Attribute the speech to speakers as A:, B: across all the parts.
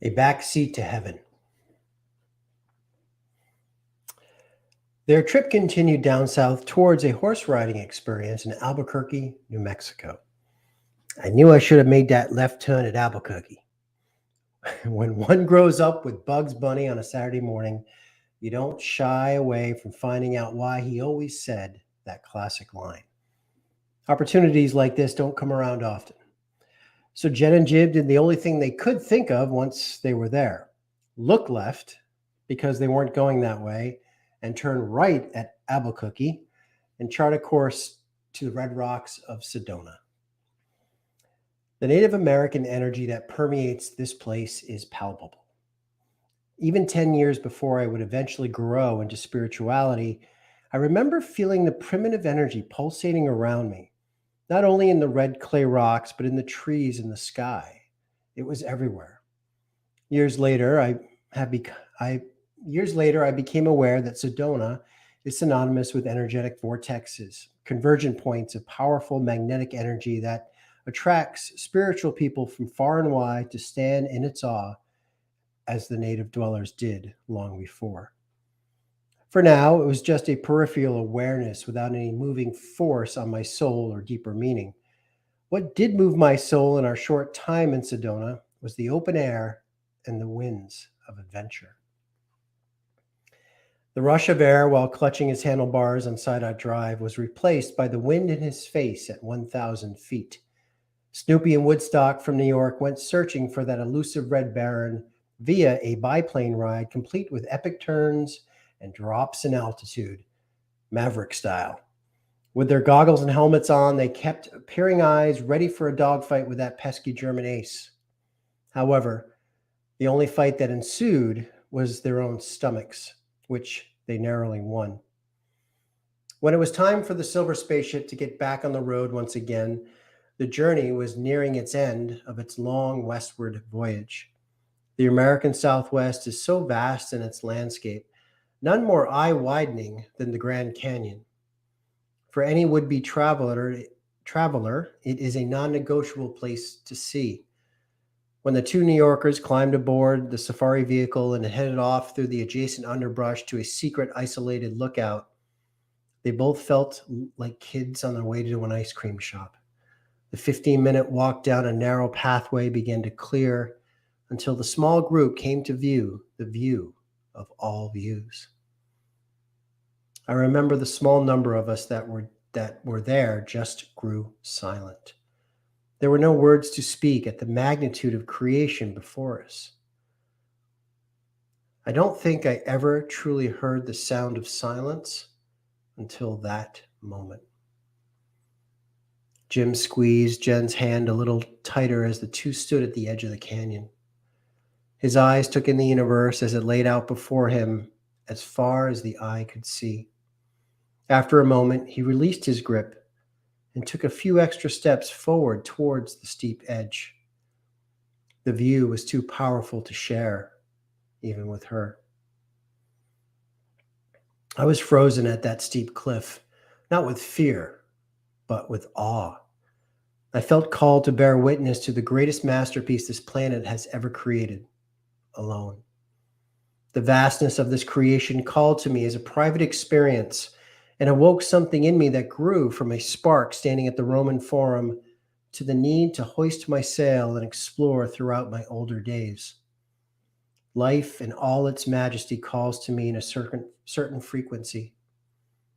A: A backseat to heaven. Their trip continued down south towards a horse riding experience in Albuquerque, New Mexico. I knew I should have made that left turn at Albuquerque. When one grows up with Bugs Bunny on a Saturday morning, you don't shy away from finding out why he always said that classic line. Opportunities like this don't come around often. So Jen and Jib did the only thing they could think of once they were there: look left, because they weren't going that way, and turn right at Albuquerque and chart a course to the Red Rocks of Sedona. The Native American energy that permeates this place is palpable. Even 10 years before I would eventually grow into spirituality, I remember feeling the primitive energy pulsating around me, not only in the red clay rocks, but in the trees and the sky. It was everywhere. Years later, have bec- I years later I became aware that Sedona is synonymous with energetic vortexes, convergent points of powerful magnetic energy that attracts spiritual people from far and wide to stand in its awe, as the native dwellers did long before. For now, it was just a peripheral awareness without any moving force on my soul or deeper meaning. What did move my soul in our short time in Sedona was the open air and the winds of adventure. The rush of air while clutching his handlebars on Side Drive was replaced by the wind in his face at 1,000 feet. Snoopy and Woodstock from New York went searching for that elusive Red Baron via a biplane ride complete with epic turns and drops in altitude, Maverick style. With their goggles and helmets on, they kept peering eyes ready for a dogfight with that pesky German ace. However, the only fight that ensued was their own stomachs, which they narrowly won. When it was time for the silver spaceship to get back on the road once again, the journey was nearing its end of its long westward voyage. The American Southwest is so vast in its landscape, none more eye-widening than the Grand Canyon. For any would-be traveler, it is a non-negotiable place to see. When the two New Yorkers climbed aboard the safari vehicle and headed off through the adjacent underbrush to a secret isolated lookout, they both felt like kids on their way to an ice cream shop. The 15-minute walk down a narrow pathway began to clear until the small group came to view the view of all views. I remember the small number of us that were there just grew silent. There were no words to speak at the magnitude of creation before us. I don't think I ever truly heard the sound of silence until that moment. Jim squeezed Jen's hand a little tighter as the two stood at the edge of the canyon. His eyes took in the universe as it laid out before him as far as the eye could see. After a moment, he released his grip and took a few extra steps forward towards the steep edge. The view was too powerful to share, even with her. I was frozen at that steep cliff, not with fear, but with awe. I felt called to bear witness to the greatest masterpiece this planet has ever created, alone. The vastness of this creation called to me as a private experience and awoke something in me that grew from a spark standing at the Roman Forum to the need to hoist my sail and explore throughout my older days. Life in all its majesty calls to me in a certain frequency,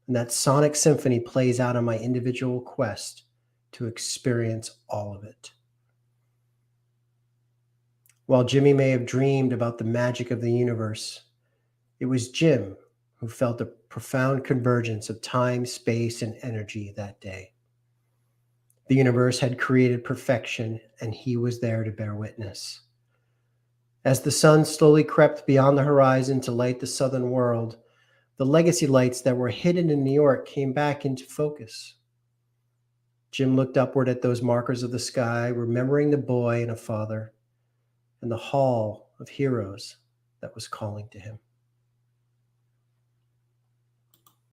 A: and that sonic symphony plays out on my individual quest to experience all of it. While Jimmy may have dreamed about the magic of the universe, it was Jim who felt the profound convergence of time, space, and energy that day. The universe had created perfection, and he was there to bear witness. As the sun slowly crept beyond the horizon to light the southern world, the legacy lights that were hidden in New York came back into focus. Jim looked upward at those markers of the sky, remembering the boy and a father, and the hall of heroes that was calling to him.